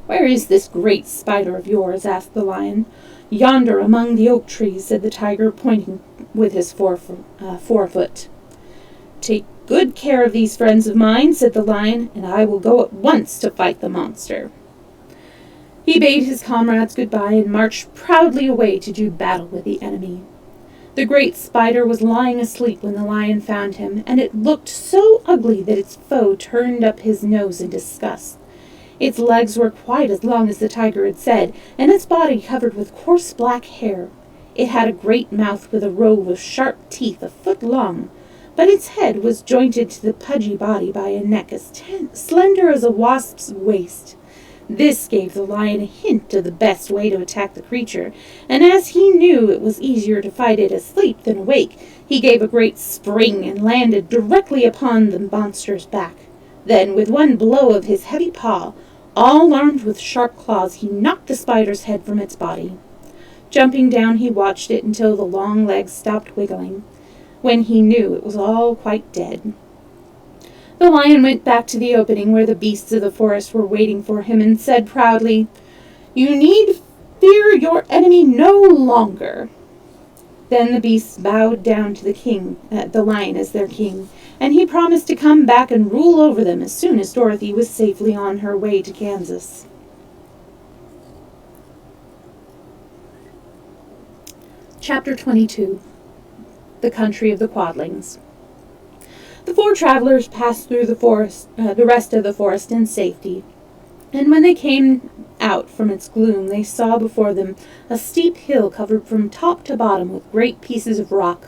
"Where is this great spider of yours?" asked the lion. "Yonder among the oak trees," said the tiger, pointing with his forefoot. "Take good care of these friends of mine," said the lion, "and I will go at once to fight the monster." He bade his comrades goodbye and marched proudly away to do battle with the enemy. The great spider was lying asleep when the lion found him, and it looked so ugly that its foe turned up his nose in disgust. Its legs were quite as long as the tiger had said, and its body covered with coarse black hair. It had a great mouth with a row of sharp teeth a foot long, but its head was jointed to the pudgy body by a neck as slender as a wasp's waist. This gave the lion a hint of the best way to attack the creature, and as he knew it was easier to fight it asleep than awake, he gave a great spring and landed directly upon the monster's back. Then, with one blow of his heavy paw, all armed with sharp claws, he knocked the spider's head from its body. Jumping down, he watched it until the long legs stopped wiggling, when he knew it was all quite dead. The lion went back to the opening where the beasts of the forest were waiting for him and said proudly, "You need fear your enemy no longer." Then the beasts bowed down to the lion as their king, and he promised to come back and rule over them as soon as Dorothy was safely on her way to Kansas. Chapter 22. The Country of the Quadlings. The 4 travelers passed through the rest of the forest in safety, and when they came out from its gloom, they saw before them a steep hill covered from top to bottom with great pieces of rock.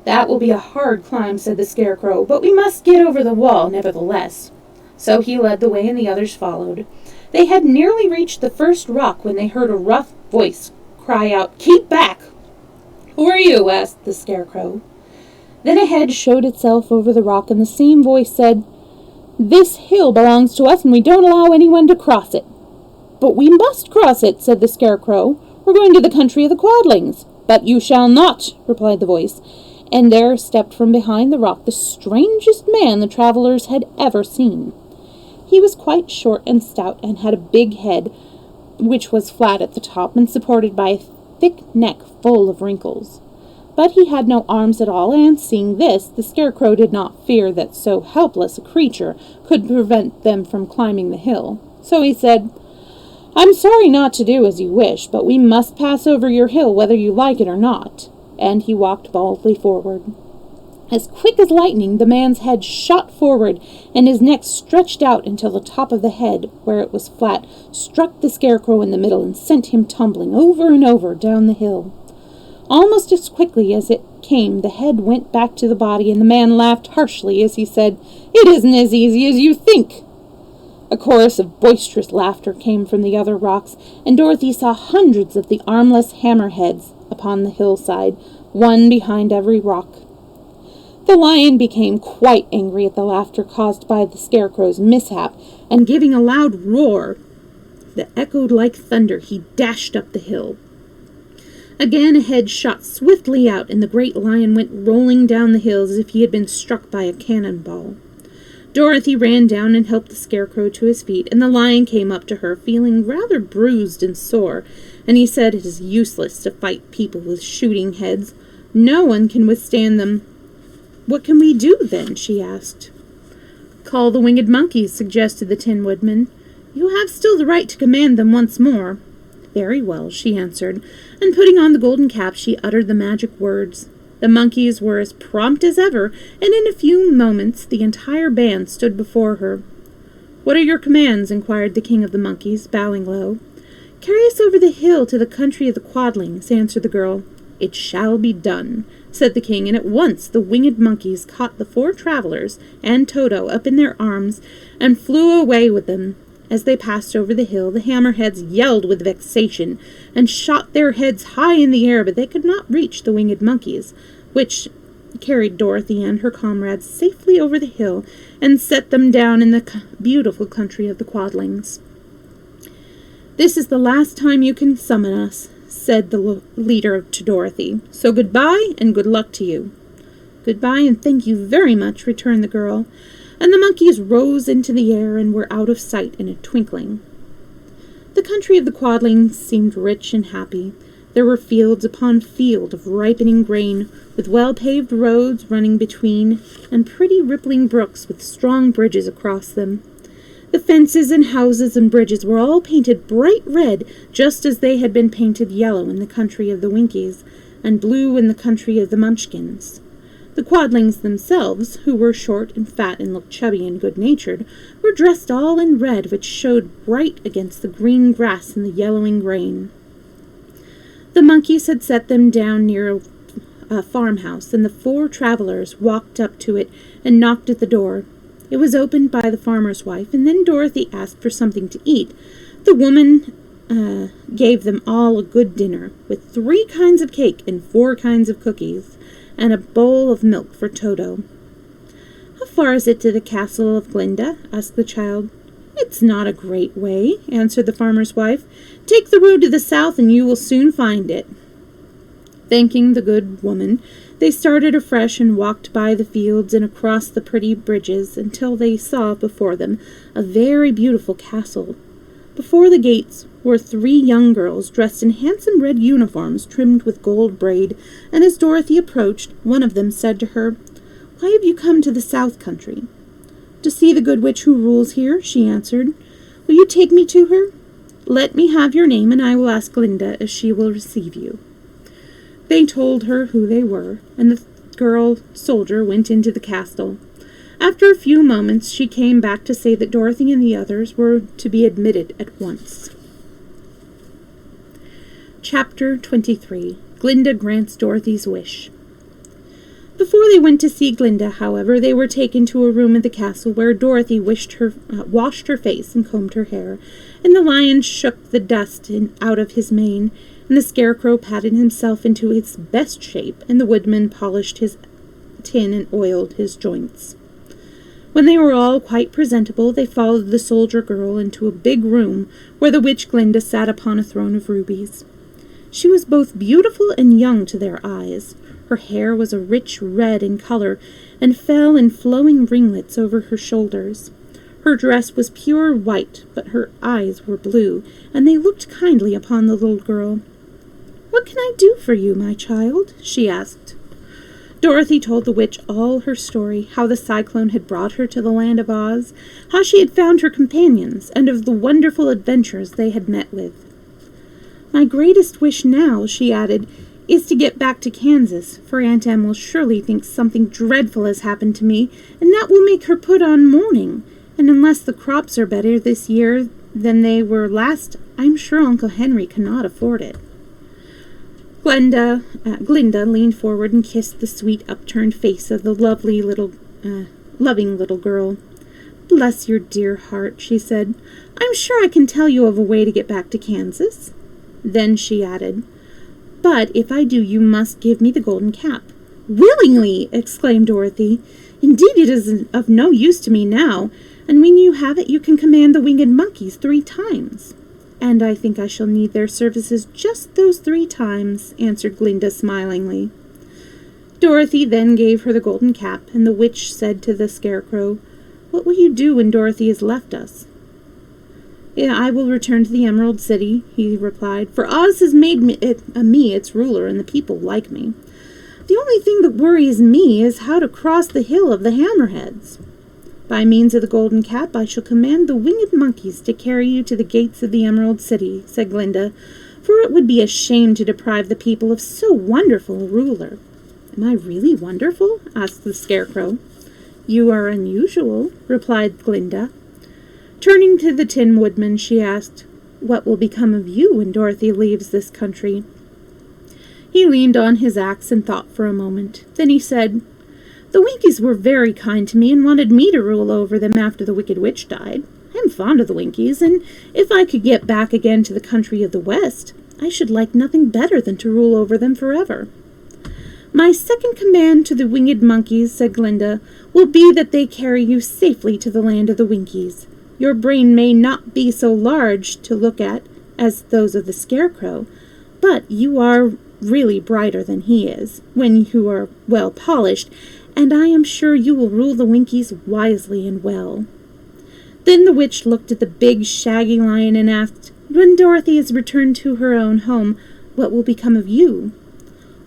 "That will be a hard climb," said the Scarecrow, "but we must get over the wall nevertheless." So he led the way and the others followed. They had nearly reached the first rock when they heard a rough voice cry out, "Keep back!" "Who are you?" asked the Scarecrow. Then a head showed itself over the rock, and the same voice said, "This hill belongs to us, and we don't allow anyone to cross it." "But we must cross it," said the Scarecrow. "We're going to the country of the Quadlings." "But you shall not," replied the voice, and there stepped from behind the rock the strangest man the travelers had ever seen. He was quite short and stout, and had a big head, which was flat at the top and supported by a thick neck full of wrinkles. But he had no arms at all, and seeing this, the Scarecrow did not fear that so helpless a creature could prevent them from climbing the hill. So he said, "I'm sorry not to do as you wish, but we must pass over your hill whether you like it or not." And he walked boldly forward. As quick as lightning, the man's head shot forward, and his neck stretched out until the top of the head, where it was flat, struck the Scarecrow in the middle and sent him tumbling over and over down the hill. Almost as quickly as it came, the head went back to the body, and the man laughed harshly as he said, "It isn't as easy as you think." A chorus of boisterous laughter came from the other rocks, and Dorothy saw hundreds of the armless hammerheads upon the hillside, one behind every rock. The lion became quite angry at the laughter caused by the Scarecrow's mishap, and giving a loud roar that echoed like thunder, he dashed up the hill. Again a head shot swiftly out, and the great lion went rolling down the hill as if he had been struck by a cannonball. Dorothy ran down and helped the Scarecrow to his feet, and the lion came up to her, feeling rather bruised and sore, and he said it is useless to fight people with shooting heads. No one can withstand them. "What can we do, then?" she asked. "Call the winged monkeys," suggested the Tin Woodman. "You have still the right to command them once more." "Very well," she answered, and putting on the golden cap, she uttered the magic words. The monkeys were as prompt as ever, and in a few moments the entire band stood before her. "What are your commands?" inquired the king of the monkeys, bowing low. "Carry us over the hill to the country of the Quadlings," answered the girl. "It shall be done," said the king, and at once the winged monkeys caught the 4 travelers and Toto up in their arms and flew away with them. As they passed over the hill, the hammerheads yelled with vexation and shot their heads high in the air, but they could not reach the winged monkeys, which carried Dorothy and her comrades safely over the hill and set them down in the beautiful country of the Quadlings. "This is the last time you can summon us," said the leader to Dorothy, "so goodbye and good luck to you." "Goodbye and thank you very much," returned the girl, and the monkeys rose into the air and were out of sight in a twinkling. The country of the Quadlings seemed rich and happy. There were fields upon field of ripening grain, with well-paved roads running between, and pretty rippling brooks with strong bridges across them. The fences and houses and bridges were all painted bright red, just as they had been painted yellow in the country of the Winkies, and blue in the country of the Munchkins. The Quadlings themselves, who were short and fat and looked chubby and good-natured, were dressed all in red, which showed bright against the green grass and the yellowing grain. The monkeys had set them down near a farmhouse, and the 4 travelers walked up to it and knocked at the door. It was opened by the farmer's wife, and then Dorothy asked for something to eat. The woman gave them all a good dinner, with 3 kinds of cake and 4 kinds of cookies, and a bowl of milk for Toto. "How far is it to the castle of Glinda?" asked the child. "It's not a great way," answered the farmer's wife. "Take the road to the south and you will soon find it." Thanking the good woman, they started afresh and walked by the fields and across the pretty bridges until they saw before them a very beautiful castle. Before the gates were 3 young girls dressed in handsome red uniforms trimmed with gold braid, and as Dorothy approached, one of them said to her, "Why have you come to the South Country?" "To see the good witch who rules here," she answered. "Will you take me to her?" "Let me have your name, and I will ask Glinda if she will receive you." They told her who they were, and the girl soldier went into the castle. After a few moments, she came back to say that Dorothy and the others were to be admitted at once. Chapter 23. Glinda Grants Dorothy's Wish. Before they went to see Glinda, however, they were taken to a room at the castle where Dorothy washed her face and combed her hair, and the lion shook the dust out of his mane, and the Scarecrow patted himself into his best shape, and the Woodman polished his tin and oiled his joints. When they were all quite presentable, they followed the soldier girl into a big room where the witch Glinda sat upon a throne of rubies. She was both beautiful and young to their eyes. Her hair was a rich red in color and fell in flowing ringlets over her shoulders. Her dress was pure white, but her eyes were blue, and they looked kindly upon the little girl. "What can I do for you, my child?" she asked. Dorothy told the witch all her story, how the cyclone had brought her to the land of Oz, how she had found her companions, and of the wonderful adventures they had met with. "My greatest wish now," she added, "is to get back to Kansas, for Aunt Em will surely think something dreadful has happened to me, and that will make her put on mourning, and unless the crops are better this year than they were last, I'm sure Uncle Henry cannot afford it." Glinda leaned forward and kissed the sweet upturned face of the loving little girl. "Bless your dear heart," she said. "I'm sure I can tell you of a way to get back to Kansas." Then she added, "But if I do, you must give me the golden cap." "Willingly!" exclaimed Dorothy. "Indeed, it is of no use to me now, and when you have it, you can command the winged monkeys 3 times." "And I think I shall need their services just those 3 times," answered Glinda smilingly. Dorothy then gave her the golden cap, and the witch said to the Scarecrow, "What will you do when Dorothy has left us?" "I will return to the Emerald City," he replied, "for Oz has made me its ruler, and the people like me. The only thing that worries me is how to cross the hill of the Hammerheads. By means of the golden cap, I shall command the winged monkeys to carry you to the gates of the Emerald City," said Glinda, "for it would be a shame to deprive the people of so wonderful a ruler." "Am I really wonderful?" asked the Scarecrow. "You are unusual," replied Glinda. Turning to the Tin Woodman, she asked, "What will become of you when Dorothy leaves this country?" He leaned on his axe and thought for a moment. Then he said, "The Winkies were very kind to me and wanted me to rule over them after the Wicked Witch died. I am fond of the Winkies, and if I could get back again to the country of the West, I should like nothing better than to rule over them forever." "My second command to the winged monkeys," said Glinda, "will be that they carry you safely to the land of the Winkies. Your brain may not be so large to look at as those of the Scarecrow, but you are really brighter than he is, when you are well polished, and I am sure you will rule the Winkies wisely and well." Then the witch looked at the big, shaggy lion and asked, "When Dorothy is returned to her own home, what will become of you?"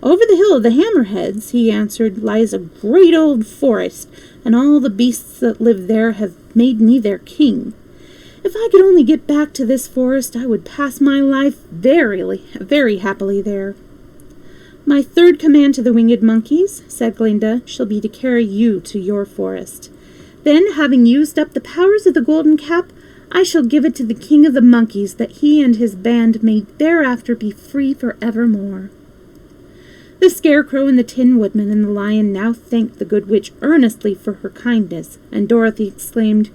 "Over the hill of the Hammerheads," he answered, "lies a great old forest, and all the beasts that live there have made me their king. If I could only get back to this forest, I would pass my life very happily there." "My third command to the winged monkeys," said Glinda, "shall be to carry you to your forest. Then, having used up the powers of the golden cap, I shall give it to the king of the monkeys, that he and his band may thereafter be free for evermore." The Scarecrow and the Tin Woodman and the Lion now thanked the good witch earnestly for her kindness, and Dorothy exclaimed,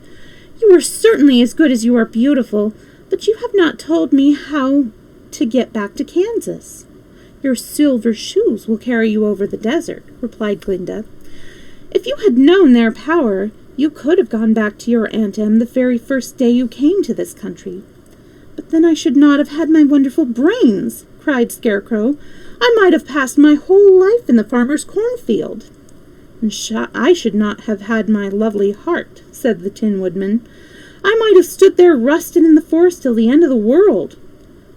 "You are certainly as good as you are beautiful, but you have not told me how to get back to Kansas." "Your silver shoes will carry you over the desert," replied Glinda. "If you had known their power, you could have gone back to your Aunt Em the very first day you came to this country." "But then I should not have had my wonderful brains," cried Scarecrow. "I might have passed my whole life in the farmer's cornfield." "And I should not have had my lovely heart," said the Tin Woodman. "I might have stood there rusted in the forest till the end of the world."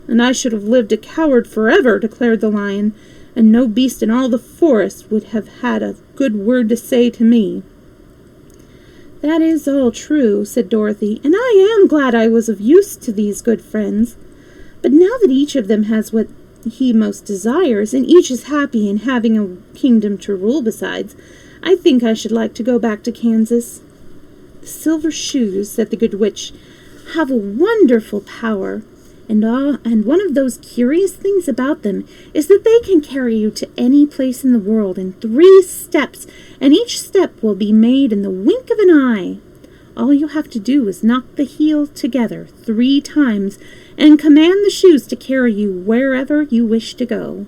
"And I should have lived a coward forever," declared the Lion, "and no beast in all the forest would have had a good word to say to me." "That is all true," said Dorothy, "and I am glad I was of use to these good friends. But now that each of them has what he most desires, and each is happy in having a kingdom to rule besides, I think I should like to go back to Kansas." "The silver shoes," said the good witch, "have a wonderful power, and one of those curious things about them is that they can carry you to any place in the world in 3 steps, and each step will be made in the wink of an eye. All you have to do is knock the heel together 3 times, and command the shoes to carry you wherever you wish to go."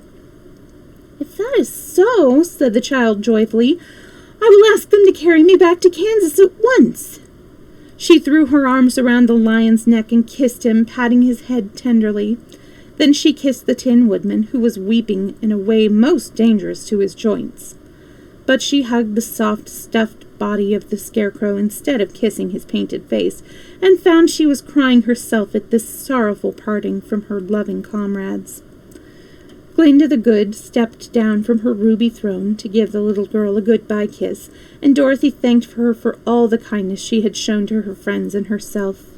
"If that is so," said the child joyfully, "I will ask them to carry me back to Kansas at once." She threw her arms around the lion's neck and kissed him, patting his head tenderly. Then she kissed the Tin Woodman, who was weeping in a way most dangerous to his joints. But she hugged the soft, stuffed body of the Scarecrow instead of kissing his painted face, and found she was crying herself at this sorrowful parting from her loving comrades. Glinda the Good stepped down from her ruby throne to give the little girl a goodbye kiss, and Dorothy thanked her for all the kindness she had shown to her friends and herself.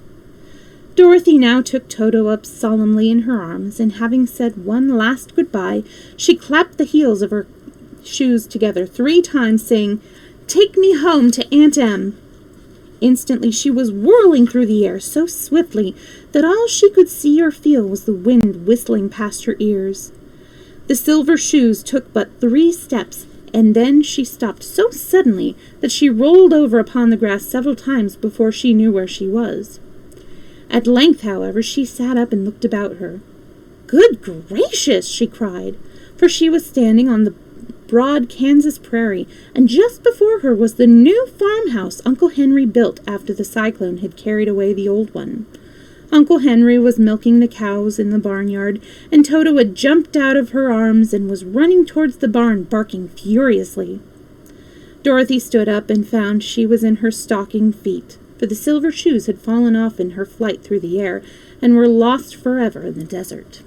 Dorothy now took Toto up solemnly in her arms, and having said one last goodbye, she clapped the heels of her shoes together 3 times, saying, "Take me home to Aunt Em." Instantly she was whirling through the air so swiftly that all she could see or feel was the wind whistling past her ears. The silver shoes took but 3 steps, and then she stopped so suddenly that she rolled over upon the grass several times before she knew where she was. At length, however, she sat up and looked about her. "Good gracious!" she cried, for she was standing on the broad Kansas prairie, and just before her was the new farmhouse Uncle Henry built after the cyclone had carried away the old one. Uncle Henry was milking the cows in the barnyard, and Toto had jumped out of her arms and was running towards the barn, barking furiously. Dorothy stood up and found she was in her stocking feet, for the silver shoes had fallen off in her flight through the air and were lost forever in the desert.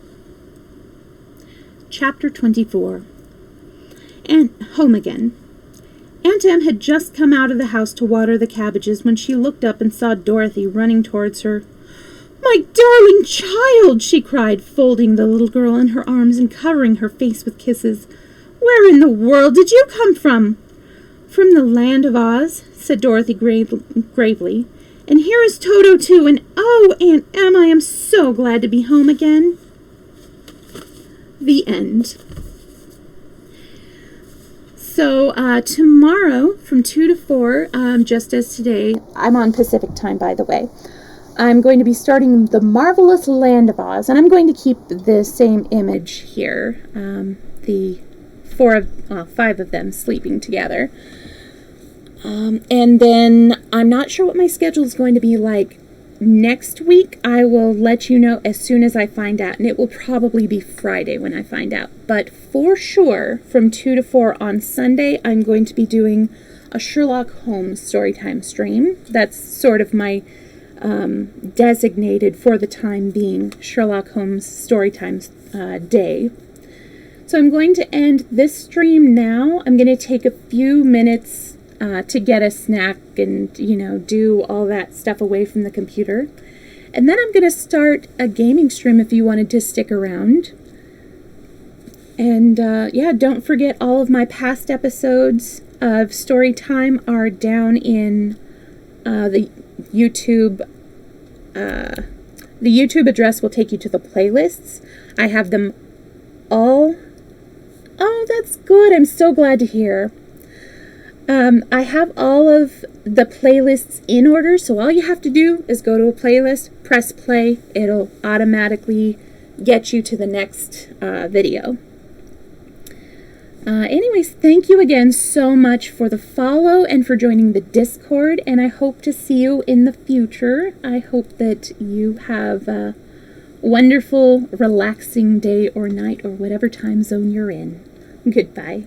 Chapter 24. And home again. Aunt Em had just come out of the house to water the cabbages when she looked up and saw Dorothy running towards her. "My darling child!" she cried, folding the little girl in her arms and covering her face with kisses. "Where in the world did you come from?" "From the land of Oz," said Dorothy gravely. "And here is Toto, too, and oh, Aunt Em, I am so glad to be home again." The end. So tomorrow from 2 to 4, just as today, I'm on Pacific time, by the way, I'm going to be starting The Marvelous Land of Oz, and I'm going to keep the same image here, the 5 of them sleeping together. And then I'm not sure what my schedule is going to be like next week. I will let you know as soon as I find out, and it will probably be Friday when I find out. But for sure, from 2 to 4 on Sunday, I'm going to be doing a Sherlock Holmes Storytime stream. That's sort of my designated, for the time being, Sherlock Holmes Storytime day. So I'm going to end this stream now. I'm going to take a few minutes to get a snack and, do all that stuff away from the computer. And then I'm going to start a gaming stream if you wanted to stick around. And, don't forget all of my past episodes of Storytime are down in the YouTube. The YouTube address will take you to the playlists. I have them all. Oh, that's good. I'm so glad to hear. I have all of the playlists in order, so all you have to do is go to a playlist, press play, it'll automatically get you to the next video. Anyways, thank you again so much for the follow and for joining the Discord, and I hope to see you in the future. I hope that you have a wonderful, relaxing day or night or whatever time zone you're in. Goodbye.